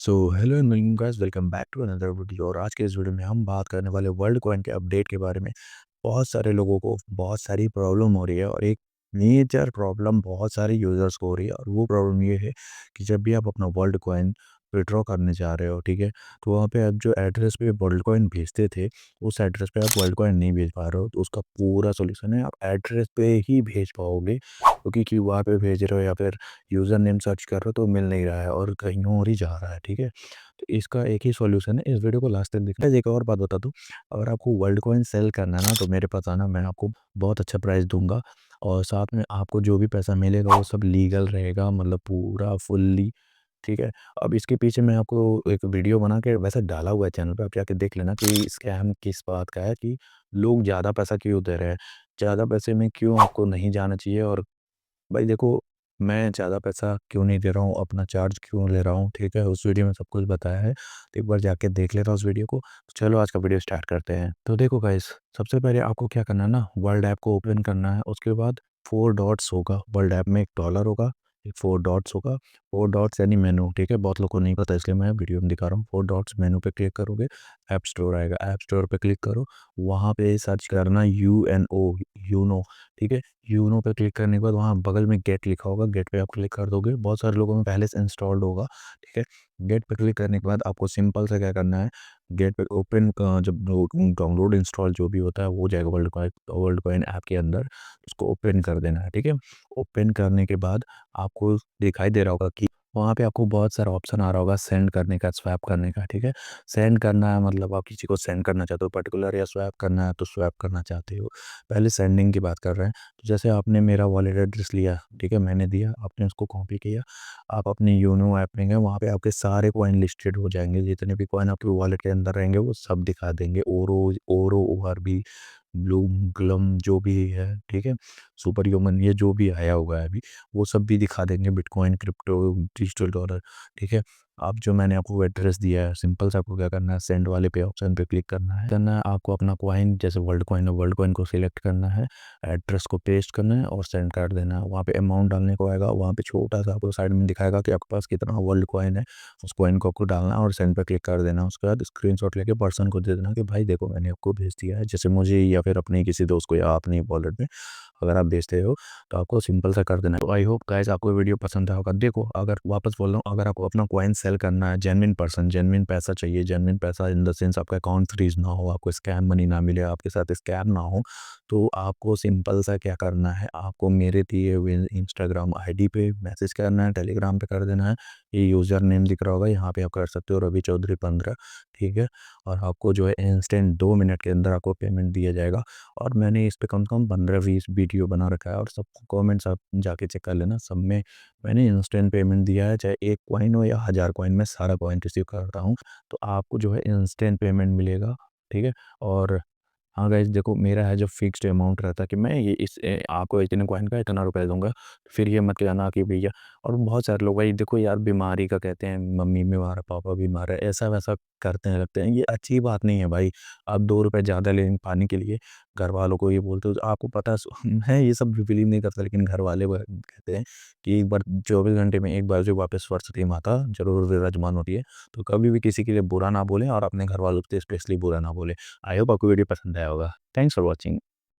So hello and guys, welcome back to another video. और आज के इस वीडियो में हम बात करने वाले वर्ल्ड कॉइन के अपडेट के बारे में। बहुत सारे लोगों को बहुत सारी प्रॉब्लम हो रही है और एक मेजर प्रॉब्लम बहुत सारे यूजर्स को हो रही है, और वो प्रॉब्लम ये है कि जब भी आप अपना वर्ल्ड कॉइन विड्रॉ करने जा रहे हो, ठीक है, तो वहाँ पे आप जो एड्रेस पे वर्ल्ड कॉइन भेजते थे, उस एड्रेस पे आप वर्ल्ड कॉइन नहीं भेज पा रहे हो। तो उसका पूरा सोल्यूशन है, आप एड्रेस पे ही भेज पाओगे, क्योंकि क्यूआर पे भेज रहे हो या फिर यूज़र नेम सर्च कर रहे हो तो मिल नहीं रहा है और कहीं और ही जा रहा है, ठीक है। तो इसका एक ही सॉल्यूशन है, इस वीडियो को लास्ट तक देखना। एक और बात बता दूँ, अगर आपको वर्ल्ड कॉइन सेल करना है ना, तो मेरे पास आना, मैं आपको बहुत अच्छा प्राइस दूँगा और साथ में आपको जो भी पैसा मिलेगा वो सब लीगल रहेगा, मतलब पूरा फुल्ली, ठीक है। अब इसके पीछे मैं आपको एक वीडियो बना के वैसे डाला हुआ है चैनल पे, आप जाके देख लेना कि स्कैम किस बात का है, कि लोग ज़्यादा पैसा क्यों दे रहे हैं, ज़्यादा पैसे में क्यों आपको नहीं जाना चाहिए। और भाई देखो, मैं ज़्यादा पैसा क्यों नहीं दे रहा हूँ, अपना चार्ज क्यों ले रहा हूँ, ठीक है, उस वीडियो में सब कुछ बताया है। तो एक बार जाके देख लेना उस वीडियो को। तो चलो आज का वीडियो स्टार्ट करते हैं। तो देखो गाइस, सबसे पहले आपको क्या करना है ना, वर्ल्ड ऐप को ओपन करना है। उसके बाद 4 डॉट्स होगा, वर्ल्ड ऐप में एक डॉलर होगा, एक 4 डॉट्स होगा। 4 डॉट्स यानी मेनू, ठीक है, बहुत लोगों को नहीं पता इसलिए मैं वीडियो में दिखा रहा हूँ। 4 डॉट्स मेनू पे क्लिक करोगे, ऐप स्टोर आएगा, ऐप स्टोर पे क्लिक करो, वहाँ पे सर्च करना यूएनओ, यूनो, ठीक है। यूनो पे क्लिक करने के बाद वहाँ बगल में गेट लिखा होगा, गेट पे आप क्लिक कर दोगे। बहुत सारे लोगों में पहले से इंस्टॉल्ड होगा, ठीक है। गेट पे क्लिक करने के बाद आपको सिंपल से क्या करना है, गेट पे ओपन का जब डाउनलोड इंस्टॉल जो भी होता है वो हो जाएगा वर्ल्ड कॉइन ऐप के अंदर, उसको ओपन कर देना है, ठीक है। ओपन करने के बाद आपको दिखाई दे रहा होगा कि वहाँ पे आपको बहुत सारा ऑप्शन आ रहा होगा सेंड करने का, स्वैप करने का, ठीक है। सेंड करना है मतलब आप किसी को सेंड करना चाहते हो पर्टिकुलर, या स्वैप करना है तो स्वैप करना चाहते हो। पहले सेंडिंग की बात कर रहे हैं। तो जैसे आपने मेरा वॉलेट एड्रेस लिया, ठीक है, मैंने दिया, आपने उसको कॉपी किया, आप अपने यूनो ऐप में गए, वहाँ पे आपके सारे कॉइन लिस्टेड हो जाएंगे, जितने भी कॉइन आपके वॉलेट के अंदर रहेंगे वो सब दिखा देंगे। ओरो, ओरो, ORB, ब्लूम, ग्लम जो भी है, ठीक है, सुपर ह्यूमन, ये जो भी आया हुआ है अभी, वो सब भी दिखा देंगे, बिटकॉइन, क्रिप्टो, डिजिटल डॉलर, ठीक है। अब जो मैंने आपको एड्रेस दिया है, सिंपल से आपको क्या करना है, सेंड वाले पे ऑप्शन पे क्लिक करना है आपको अपना कॉइन, जैसे वर्ल्ड कॉइन है, वर्ल्ड कॉइन को सिलेक्ट करना है, एड्रेस को पेस्ट करना है और सेंड कर देना है। वहाँ पे अमाउंट डालने को आएगा, वहाँ पे छोटा सा आपको साइड में दिखाएगा कि आपके पास कितना वर्ल्ड कॉइन है, उस कॉइन को आपको डालना है और सेंड पे क्लिक कर देना है। उसके बाद स्क्रीनशॉट लेके पर्सन को दे देना कि भाई देखो मैंने आपको भेज दिया है, जैसे मुझे या फिर अपने किसी दोस्त को या अपनी वॉलेट में अगर आप भेजते हो तो आपको सिंपल सा कर देना है। तो आई होप गाइस आपको वीडियो पसंद आया होगा। देखो, अगर वापस बोल रहा हूँ, अगर आपको अपना कॉइन सेल करना है, जेन्युइन पर्सन, जेन्युइन पैसा चाहिए, जेन्युइन पैसा इन द सेंस आपका अकाउंट फ्रीज ना हो, आपको स्कैम मनी ना मिले, आपके साथ स्कैम ना हो, तो आपको सिंपल सा क्या करना है, आपको मेरे दिए हुए इंस्टाग्राम आईडी पे मैसेज करना है, टेलीग्राम पे कर देना है। ये यूज़र नेम दिख रहा होगा, यहाँ पे आप कर सकते हो रवि चौधरी 15, ठीक है। और आपको जो है इंस्टेंट 2 मिनट के अंदर आपको पेमेंट दिया जाएगा। और मैंने इस पे कम से कम 15-20 वीडियो बना रखा है और सब कमेंट्स आप जाके चेक कर लेना, सब में मैंने इंस्टेंट पेमेंट दिया है, चाहे 1 कॉइन हो या 1000 कॉइन, में सारा कॉइन रिसीव करता हूँ। तो आपको जो है इंस्टेंट पेमेंट मिलेगा, ठीक है। और हाँ गाइस, देखो मेरा है जो फिक्स्ड अमाउंट रहता है कि मैं ये आपको इतने कॉइन का इतना रुपए दूंगा, फिर ये मत कहना कि भैया। और बहुत सारे लोग भाई देखो यार, बीमारी का कहते हैं, मम्मी बीमार है, पापा बीमार है, ऐसा वैसा करते हैं, लगते हैं, ये अच्छी बात नहीं है भाई। आप 2 रुपए ज़्यादा ले पाने के लिए घर वालों को ये बोलते हो, तो आपको पता है ये सब बिलीव नहीं करता, लेकिन घर वाले कहते हैं कि एक बार 24 घंटे में एक बार जो वापस सरस्वती माता जरूर विराजमान होती है। तो कभी भी किसी के लिए बुरा ना बोले और अपने घर वालों से स्पेशली बुरा ना बोले। आई होप आपको वीडियो पसंद आया होगा। Thanks for watching.